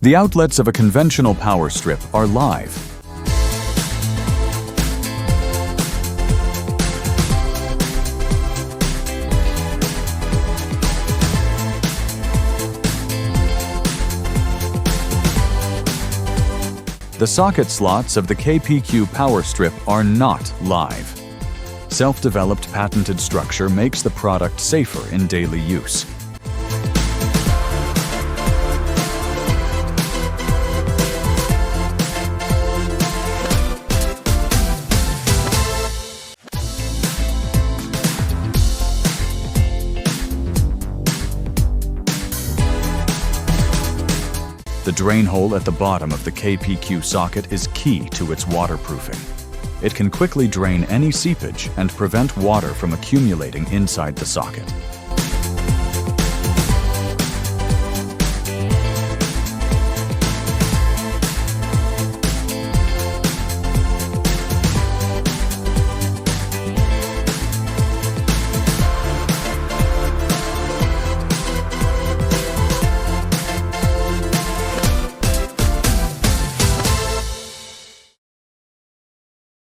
The outlets of a conventional power strip are live. The socket slots of the KPQ power strip are not live. Self-developed patented structure makes the product safer in daily use. The drain hole at the bottom of the KPQ socket is key to its waterproofing. It can quickly drain any seepage and prevent water from accumulating inside the socket.